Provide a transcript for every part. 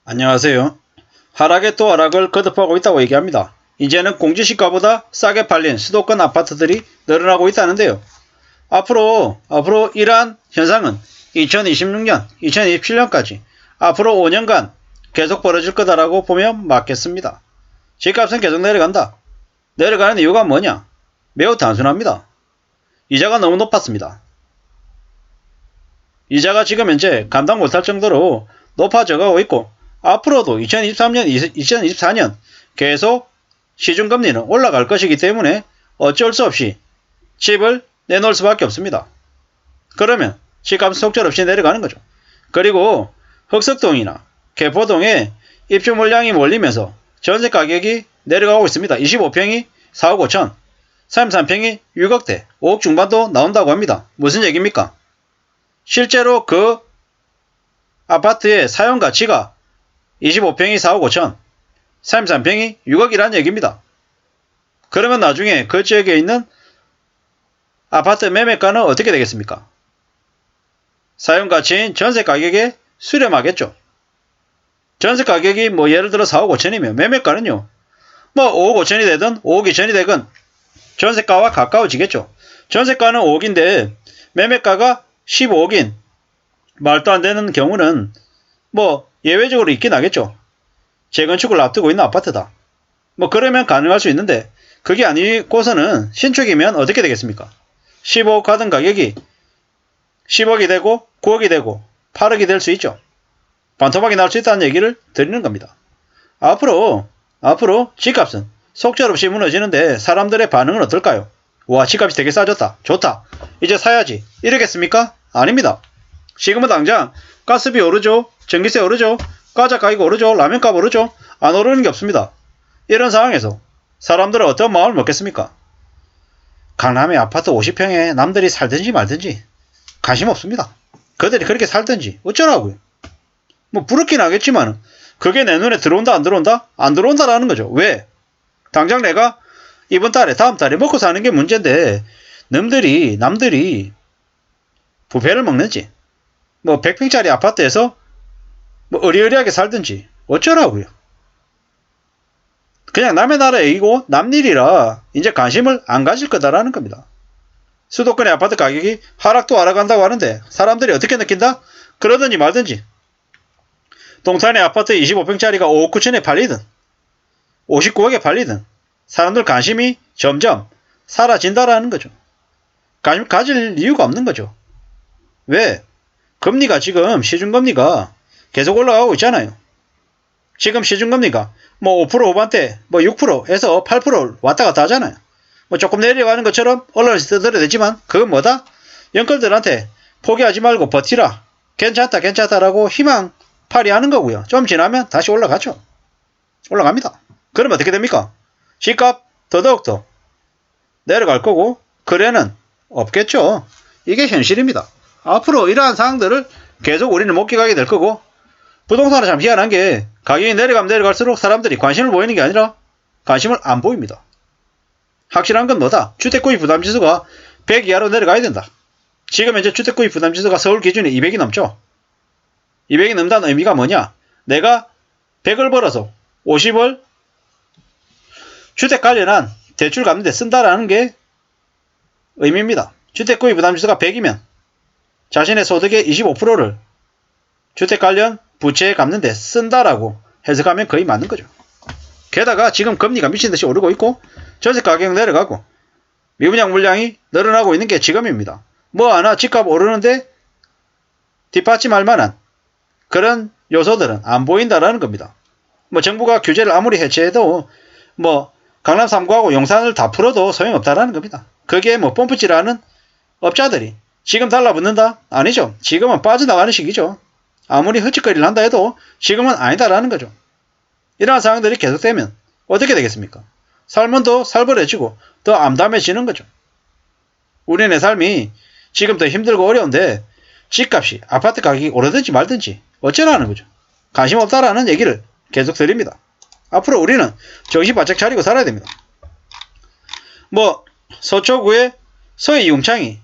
안녕하세요. 하락에 또 하락을 거듭하고 있다고 얘기합니다. 이제는 공지시가보다 싸게 팔린 수도권 아파트들이 늘어나고 있다는데요. 앞으로 이러한 현상은 2026년, 2027년까지 앞으로 5년간 계속 벌어질 거다라고 보면 맞겠습니다. 집값은 계속 내려간다. 내려가는 이유가 뭐냐? 매우 단순합니다. 이자가 너무 높았습니다. 이자가 지금 현재 감당 못할 정도로 높아져 가고 있고 앞으로도 2023년, 2024년 계속 시중금리는 올라갈 것이기 때문에 어쩔 수 없이 집을 내놓을 수밖에 없습니다. 그러면 집값은 속절없이 내려가는 거죠. 그리고 흑석동이나 개포동에 입주 물량이 몰리면서 전세 가격이 내려가고 있습니다. 25평이 4억 5천, 33평이 6억대, 5억 중반도 나온다고 합니다. 무슨 얘기입니까? 실제로 그 아파트의 사용 가치가 25평이 4억 5천, 33평이 6억이라는 얘기입니다. 그러면 나중에 그 지역에 있는 아파트 매매가는 어떻게 되겠습니까? 사용 가치인 전세 가격에 수렴하겠죠. 전세 가격이 뭐 예를 들어 4억 5천이면 매매가는요. 뭐 5억 5천이 되든 5억 2천이 되든 전세가와 가까워지겠죠. 전세가는 5억인데 매매가가 15억인 말도 안 되는 경우는 뭐 예외적으로 있긴 하겠죠. 재건축을 앞두고 있는 아파트다. 뭐 그러면 가능할 수 있는데 그게 아니고서는 신축이면 어떻게 되겠습니까? 15억 하던 가격이 10억이 되고 9억이 되고 8억이 될 수 있죠. 반토막이 날 수 있다는 얘기를 드리는 겁니다. 앞으로 집값은 속절없이 무너지는데 사람들의 반응은 어떨까요? 와, 집값이 되게 싸졌다. 좋다. 이제 사야지. 이러겠습니까? 아닙니다. 지금은 당장 가스비 오르죠. 전기세 오르죠. 과자 가격 오르죠. 라면값 오르죠. 안 오르는 게 없습니다. 이런 상황에서 사람들은 어떤 마음을 먹겠습니까? 강남의 아파트 50평에 남들이 살든지 말든지 관심 없습니다. 그들이 그렇게 살든지 어쩌라고요. 뭐 부럽긴 하겠지만 그게 내 눈에 들어온다 안 들어온다? 안 들어온다라는 거죠. 왜? 당장 내가 이번 달에 다음 달에 먹고 사는 게 문제인데 남들이 부패를 먹는지 뭐 100평짜리 아파트에서 뭐 의리의리하게 살든지 어쩌라고요. 그냥 남의 나라의 일이고 남 일이라 이제 관심을 안 가질 거다라는 겁니다. 수도권의 아파트 가격이 하락도 하락한다고 하는데 사람들이 어떻게 느낀다? 그러든지 말든지. 동탄의 아파트 25평짜리가 5억 9천에 팔리든 59억에 팔리든 사람들 관심이 점점 사라진다라는 거죠. 관심 가질 이유가 없는 거죠. 왜? 금리가 지금 시중금리가 계속 올라가고 있잖아요. 지금 시중금리가 뭐 5% 후반대 뭐 6%에서 8% 왔다 갔다 하잖아요. 뭐 조금 내려가는 것처럼 언론에서 떠들어대지만 그건 뭐다? 영끌들한테 포기하지 말고 버티라. 괜찮다라고 희망 발휘하는 거고요. 좀 지나면 다시 올라가죠. 올라갑니다. 그러면 어떻게 됩니까? 집값 더더욱더 내려갈 거고 거래는 없겠죠. 이게 현실입니다. 앞으로 이러한 상황들을 계속 우리는 목격하게 될 거고 부동산은 참 희한한 게 가격이 내려가면 내려갈수록 사람들이 관심을 보이는 게 아니라 관심을 안 보입니다. 확실한 건 뭐다? 주택구입 부담지수가 100 이하로 내려가야 된다. 지금 현재 주택구입 부담지수가 서울 기준이 200이 넘죠. 200이 넘다는 의미가 뭐냐? 내가 100을 벌어서 50을 주택 관련한 대출 갚는 데 쓴다라는 게 의미입니다. 주택구입 부담지수가 100이면 자신의 소득의 25%를 주택 관련 부채에 갚는 데 쓴다라고 해석하면 거의 맞는 거죠. 게다가 지금 금리가 미친듯이 오르고 있고 전세 가격 내려가고 미분양 물량이 늘어나고 있는 게 지금입니다. 뭐 하나 집값 오르는데 뒷받침할 만한 그런 요소들은 안 보인다라는 겁니다. 뭐 정부가 규제를 아무리 해체해도 뭐 강남 3구하고 용산을 다 풀어도 소용없다라는 겁니다. 그게 뭐 펌프질하는 업자들이 지금 달라붙는다? 아니죠. 지금은 빠져나가는 시기죠. 아무리 헛짓거리를 한다 해도 지금은 아니다라는 거죠. 이러한 상황들이 계속되면 어떻게 되겠습니까? 삶은 더 살벌해지고 더 암담해지는 거죠. 우리네 삶이 지금 더 힘들고 어려운데 집값이 아파트 가격이 오르든지 말든지 어쩌라는 거죠. 관심 없다라는 얘기를 계속 드립니다. 앞으로 우리는 정신 바짝 차리고 살아야 됩니다. 뭐 서초구의 서해이용창이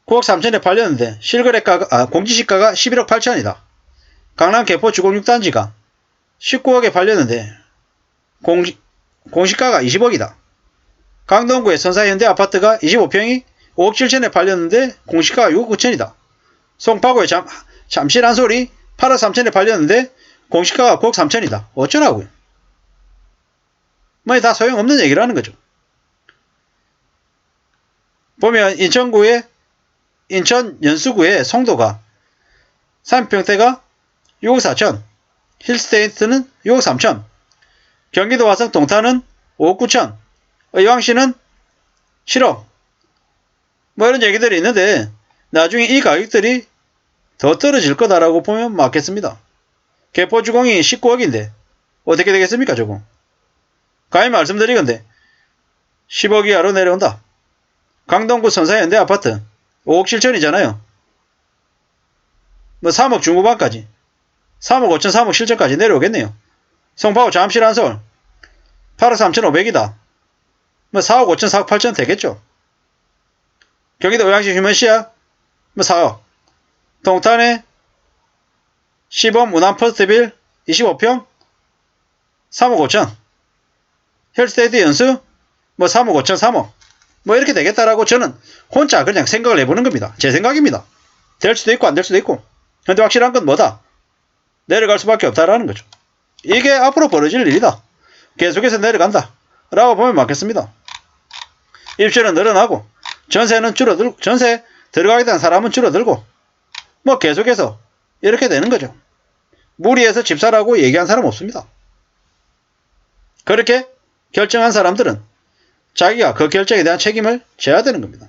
9억 3천에 팔렸는데 실거래가가 공시시가가 11억 8천이다. 강남 개포 주공 6단지가 19억에 팔렸는데 공시가가 20억이다. 강동구의 선사현대 아파트가 25평이 5억 7천에 팔렸는데 공시가가 6억 9천이다. 송파구의 잠실 한솔이 8억 3천에 팔렸는데 공시가가 9억 3천이다. 어쩌라고요? 뭐 다 소용없는 얘기를 하는 거죠. 보면 인천 연수구의 송도가 3평대가 6억 4천, 힐스테이트는 6억 3천, 경기도 화성 동탄은 5억 9천, 의왕시는 7억. 뭐 이런 얘기들이 있는데 나중에 이 가격들이 더 떨어질 거다라고 보면 맞겠습니다. 개포주공이 19억인데 어떻게 되겠습니까 저거? 감히 말씀드리건대 10억 이하로 내려온다. 강동구 선사현대 아파트 5억 7천이잖아요. 뭐 3억 중후반까지 3억 5천 3억 7천까지 내려오겠네요. 송파구 잠실 한솔 8억 3천 5백이다. 뭐 4억 5천 4억 8천 되겠죠. 경기도 의왕시 휴먼시야 뭐 4억. 동탄에 시범 무난 퍼스트빌 25평 3억 5천. 힐스테이트 연수 뭐 3억 5천 3억. 뭐 이렇게 되겠다라고 저는 혼자 그냥 생각을 해보는 겁니다. 제 생각입니다. 될 수도 있고 안 될 수도 있고. 근데 확실한 건 뭐다? 내려갈 수밖에 없다라는 거죠. 이게 앞으로 벌어질 일이다. 계속해서 내려간다. 라고 보면 맞겠습니다. 입주는 늘어나고 전세는 줄어들고 전세 들어가게 된 사람은 줄어들고 뭐 계속해서 이렇게 되는 거죠. 무리해서 집 사라고 얘기한 사람 없습니다. 그렇게 결정한 사람들은 자기가 그 결정에 대한 책임을 져야 되는 겁니다.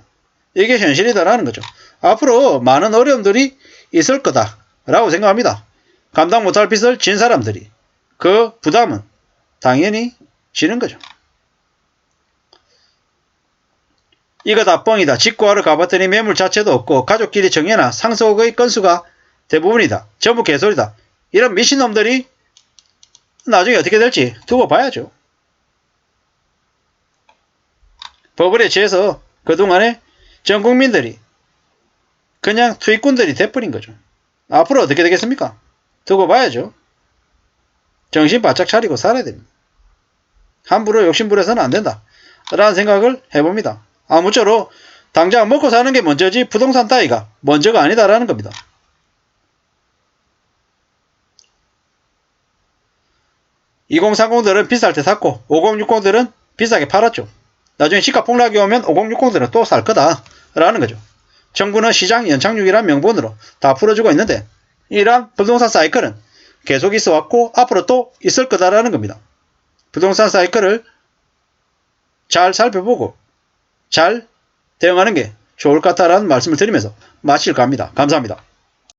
이게 현실이다라는 거죠. 앞으로 많은 어려움들이 있을 거다라고 생각합니다. 감당 못할 빚을 진 사람들이 그 부담은 당연히 지는 거죠. 이거 다 뻥이다. 직구하러 가봤더니 매물 자체도 없고 가족끼리 정해놔 상속의 건수가 대부분이다. 전부 개소리다. 이런 미친놈들이 나중에 어떻게 될지 두고 봐야죠. 버블에 취해서 그동안에 전 국민들이 그냥 투입꾼들이 돼버린 거죠. 앞으로 어떻게 되겠습니까? 두고 봐야죠. 정신 바짝 차리고 살아야 됩니다. 함부로 욕심부려서는 안 된다. 라는 생각을 해봅니다. 아무쪼록 당장 먹고 사는 게 먼저지 부동산 따위가 먼저가 아니다라는 겁니다. (2030들은) 비쌀 때 샀고 (5060들은) 비싸게 팔았죠. 나중에 시가 폭락이 오면 (5060들은) 또 살 거다 라는 거죠. 정부는 시장 연착륙이란 명분으로 다 풀어주고 있는데 이러한 부동산 사이클은 계속 있어 왔고 앞으로 또 있을 거다라는 겁니다. 부동산 사이클을 잘 살펴보고 잘 대응하는 게 좋을 것 같다라는 말씀을 드리면서 마칠까 합니다. 감사합니다.